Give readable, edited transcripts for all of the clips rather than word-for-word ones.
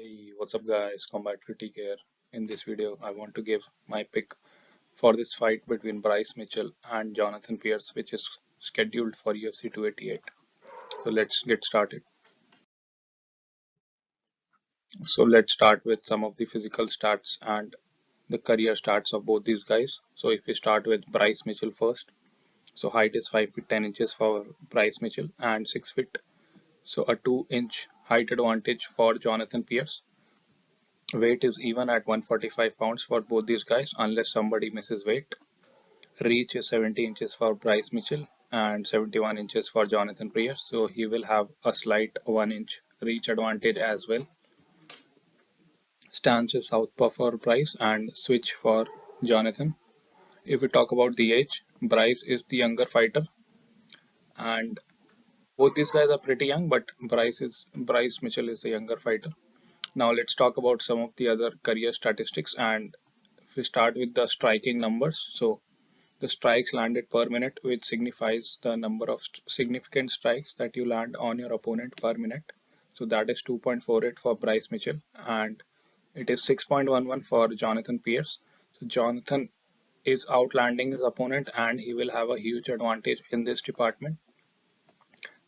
Hey, what's up guys? CombatCritique here. In this video, I want to give my pick for this fight between Bryce Mitchell and Jonathan Pearce, which is scheduled for UFC 288. So let's get started. So let's start with some of the physical stats and the career stats of both these guys. So if we start with Bryce Mitchell first, so height is 5 feet 10 inches for Bryce Mitchell and 6 feet. So a 2-inch height advantage for Jonathan Pearce. Weight is even at 145 pounds for both these guys unless somebody misses weight. Reach is 70 inches for Bryce Mitchell and 71 inches for Jonathan Pearce, so he will have a slight 1-inch reach advantage as well. Stance is southpaw for Bryce and switch for Jonathan. If we talk about the age, Bryce is the younger fighter and both these guys are pretty young, but Bryce Mitchell is the younger fighter. Now let's talk about some of the other career statistics, and if we start with the striking numbers, so the strikes landed per minute, which signifies the number of significant strikes that you land on your opponent per minute. So that is 2.48 for Bryce Mitchell and it is 6.11 for Jonathan Pearce. So Jonathan is outlanding his opponent and he will have a huge advantage in this department.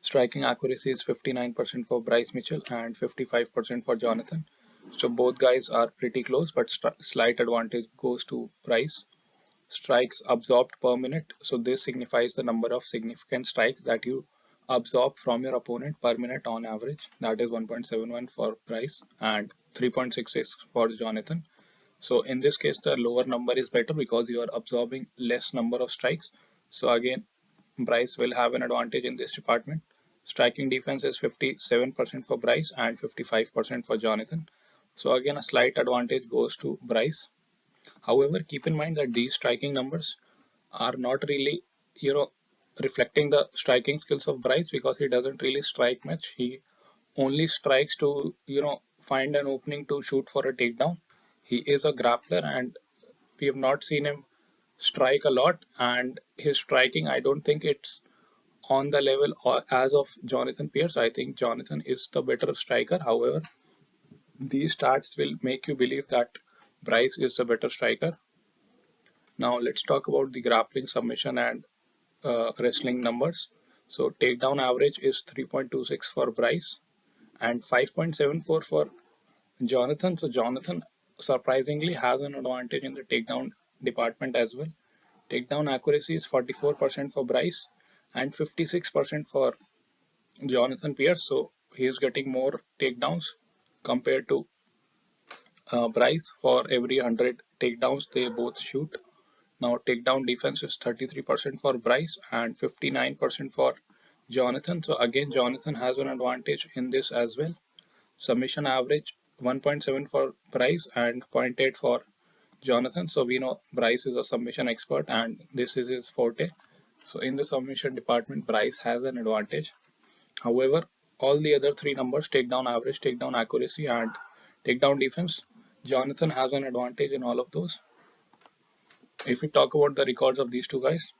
Striking accuracy is 59% for Bryce Mitchell and 55% for Jonathan. So both guys are pretty close, but slight advantage goes to Bryce. Strikes absorbed per minute, so this signifies the number of significant strikes that you absorb from your opponent per minute on average. That is 1.71 for Bryce and 3.66 for Jonathan. So in this case the lower number is better because you are absorbing less number of strikes. So again, Bryce will have an advantage in this department. Striking defense is 57% for Bryce and 55% for Jonathan. So again, a slight advantage goes to Bryce. However, keep in mind that these striking numbers are not really, reflecting the striking skills of Bryce because he doesn't really strike much. He only strikes to, find an opening to shoot for a takedown. He is a grappler and we have not seen him strike a lot, and his striking, I don't think it's on the level as of Jonathan Pearce. I think Jonathan is the better striker. However, these stats will make you believe that Bryce is the better striker. Now let's talk about the grappling, submission and wrestling numbers. So takedown average is 3.26 for Bryce and 5.74 for Jonathan. So Jonathan surprisingly has an advantage in the takedown department as well. Takedown accuracy is 44% for Bryce and 56% for Jonathan Pearce. So he is getting more takedowns compared to Bryce. For every 100 takedowns they both shoot. Now takedown defense is 33% for Bryce and 59% for Jonathan. So again, Jonathan has an advantage in this as well. Submission average 1.7 for Bryce and zero point 0.8 for Jonathan. So we know Bryce is a submission expert and this is his forte. So in the submission department, Bryce has an advantage. However, all the other three numbers, takedown average, takedown accuracy and takedown defense, Jonathan has an advantage in all of those. If we talk about the records of these two guys,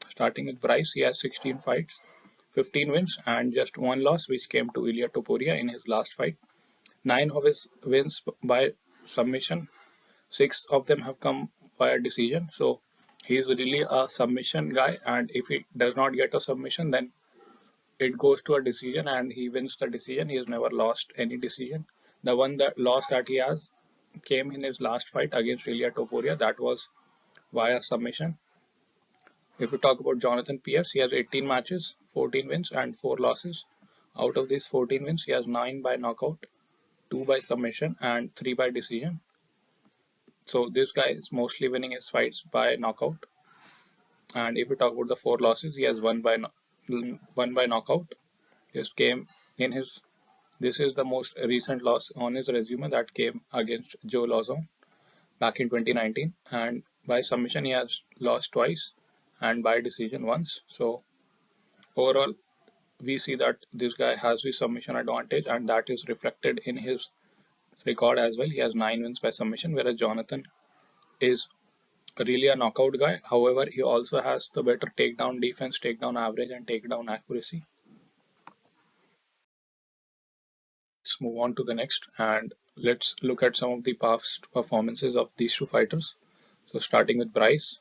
starting with Bryce, he has 16 fights, 15 wins and just one loss, which came to Ilia Topuria in his last fight. 9 of his wins by submission, 6 of them have come via decision. So he is really a submission guy, and if he does not get a submission, then it goes to a decision and he wins the decision. He has never lost any decision. The one that loss that he has came in his last fight against Ilia Topuria. That was via submission. If we talk about Jonathan Pearce, he has 18 matches, 14 wins and 4 losses. Out of these 14 wins, he has 9 by knockout, 2 by submission and 3 by decision. So this guy is mostly winning his fights by knockout. And if we talk about the 4 losses, he has one by knockout. This came in his. This is the most recent loss on his resume that came against Joe Lawson back in 2019. And by submission, he has lost twice, and by decision once. So overall, we see that this guy has the submission advantage, and that is reflected in his record as well. He has 9 wins by submission, whereas Jonathan is really a knockout guy. However, he also has the better takedown defense, takedown average and takedown accuracy. Let's move on to the next, and let's look at some of the past performances of these two fighters. So starting with Bryce,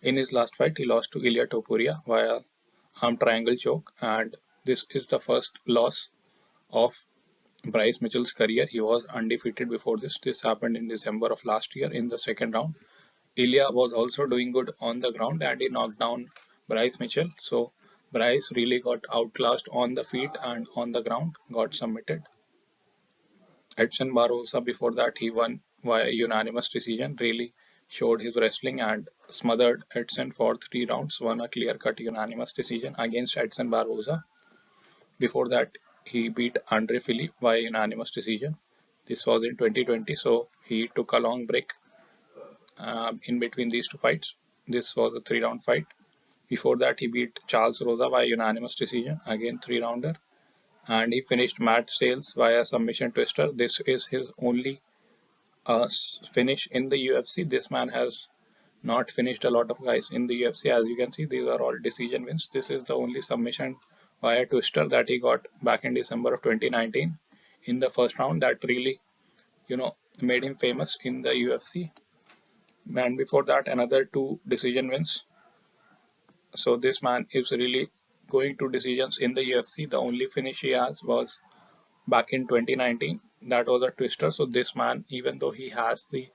in his last fight, he lost to Ilya Topuria via arm triangle choke, and this is the first loss of Bryce Mitchell's career. He was undefeated before this. This happened in December of last year in the second round. Ilya was also doing good on the ground and he knocked down Bryce Mitchell. So Bryce really got outclassed on the feet and on the ground, got submitted. Edson Barboza, before that, he won via unanimous decision, really showed his wrestling and smothered Edson for 3 rounds, won a clear cut unanimous decision against Edson Barboza. Before that, he beat Andre Fili via unanimous decision. This was in 2020, so he took a long break in between these two fights. This was a 3 round fight. Before that, he beat Charles Rosa via unanimous decision, again 3 rounder. And he finished Matt Sales via submission twister. This is his only finish in the UFC. This man has not finished a lot of guys in the UFC. As you can see, these are all decision wins. This is the only submission via twister that he got back in December of 2019 in the first round that really, made him famous in the UFC. And before that, another two decision wins. So this man is really going to decisions in the UFC. The only finish he has was back in 2019. That was a twister. So this man, even though he has the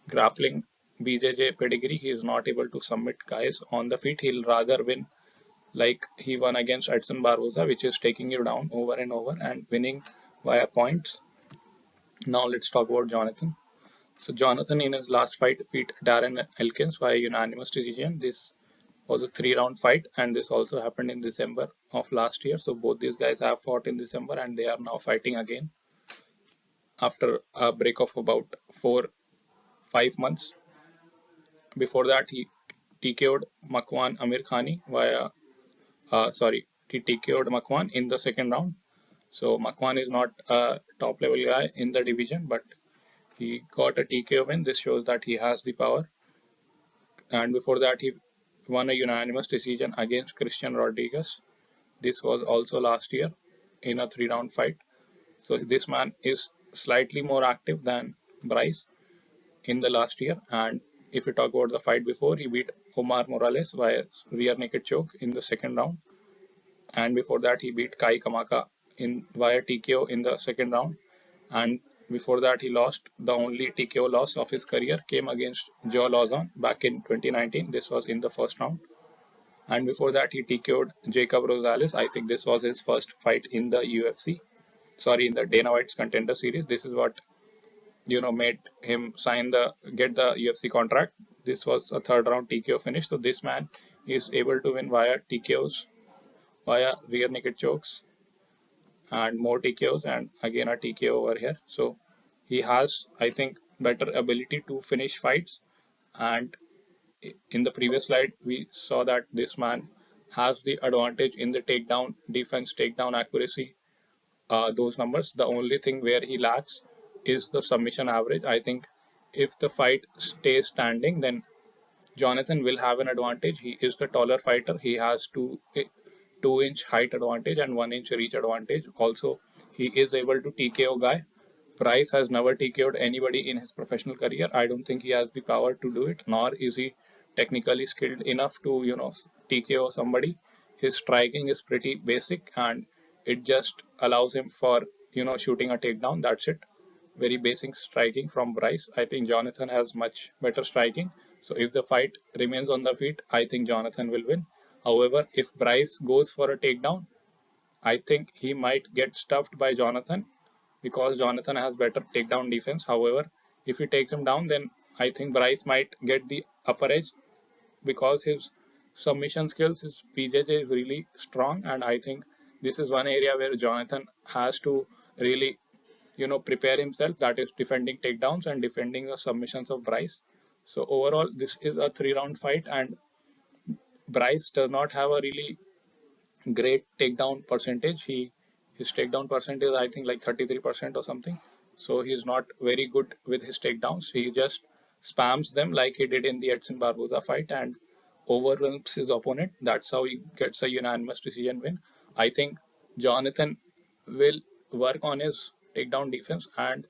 grappling BJJ pedigree, he is not able to submit guys on the feet. He'll rather win like he won against Edson Barboza, which is taking you down over and over and winning via points. Now let's talk about Jonathan. So Jonathan in his last fight beat Darren Elkins via unanimous decision. This was a 3 round fight and this also happened in December of last year. So both these guys have fought in December and they are now fighting again after a break of about 4-5 months. Before that, he TKO'd Makwan Amir Khani he TKO'd Makwan in the second round. So Makwan is not a top level guy in the division, but he got a TKO win. This shows that he has the power. And before that, he won a unanimous decision against Christian Rodriguez. This was also last year in a 3 round fight. So this man is slightly more active than Bryce in the last year. And if we talk about the fight before, he beat Omar Morales via rear naked choke in the second round. And before that, he beat Kai Kamaka via TKO in the second round. And before that, he lost. The only TKO loss of his career came against Joe Lawson back in 2019. This was in the first round. And before that, he TKO'd Jacob Rosales. I think this was his first fight in the UFC. Sorry, in the Dana White's Contender Series. This is what made him get the UFC contract. This was a 3rd round TKO finish. So this man is able to win via TKOs, via rear naked chokes, and more TKOs, and again a TKO over here. So he has, I think, better ability to finish fights. And in the previous slide, we saw that this man has the advantage in the takedown defense, takedown accuracy, those numbers. The only thing where he lacks is the submission average. I think if the fight stays standing, then Jonathan will have an advantage. He is the taller fighter. He has 2-inch height advantage and 1-inch reach advantage. Also, he is able to TKO guy. Bryce has never TKO'd anybody in his professional career. I don't think he has the power to do it, nor is he technically skilled enough to, TKO somebody. His striking is pretty basic and it just allows him for, shooting a takedown. That's it. Very basic striking from Bryce. I think Jonathan has much better striking. So if the fight remains on the feet, I think Jonathan will win. However, if Bryce goes for a takedown, I think he might get stuffed by Jonathan because Jonathan has better takedown defense. However, if he takes him down, then I think Bryce might get the upper edge because his submission skills, his BJJ is really strong, and I think this is one area where Jonathan has to really, prepare himself. That is defending takedowns and defending the submissions of Bryce. So overall, this is a 3 round fight, and Bryce does not have a really great takedown percentage. His takedown percentage I think like 33% or something. So he's not very good with his takedowns. He just spams them like he did in the Edson Barboza fight and overwhelms his opponent. That's how he gets a unanimous decision win. I think Jonathan will work on his takedown defense and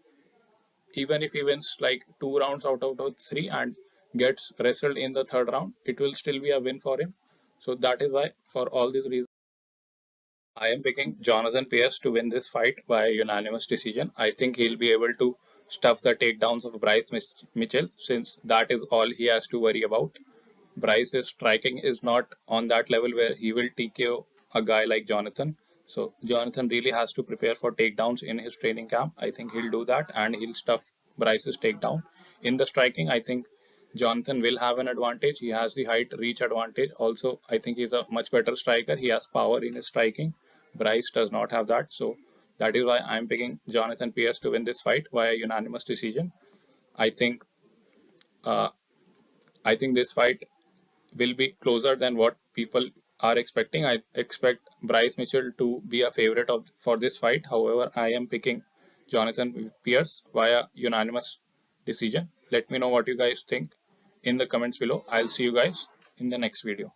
even if he wins like 2 rounds out of 3 and gets wrestled in the third round, it will still be a win for him. So that is why, for all these reasons, I am picking Jonathan Pearce to win this fight by unanimous decision. I think he'll be able to stuff the takedowns of Bryce Mitchell, since that is all he has to worry about. Bryce's striking is not on that level where he will TKO a guy like Jonathan. So Jonathan really has to prepare for takedowns in his training camp. I think he'll do that and he'll stuff Bryce's takedown. In the striking, I think Jonathan will have an advantage. He has the height reach advantage. Also, I think he's a much better striker. He has power in his striking. Bryce does not have that. So that is why I'm picking Jonathan Pearce to win this fight via unanimous decision. I think uh, I think this fight will be closer than what people are expecting. I expect Bryce Mitchell to be a favorite for this fight. However, I am picking Jonathan Pearce via unanimous decision. Let me know what you guys think in the comments below. I'll see you guys in the next video.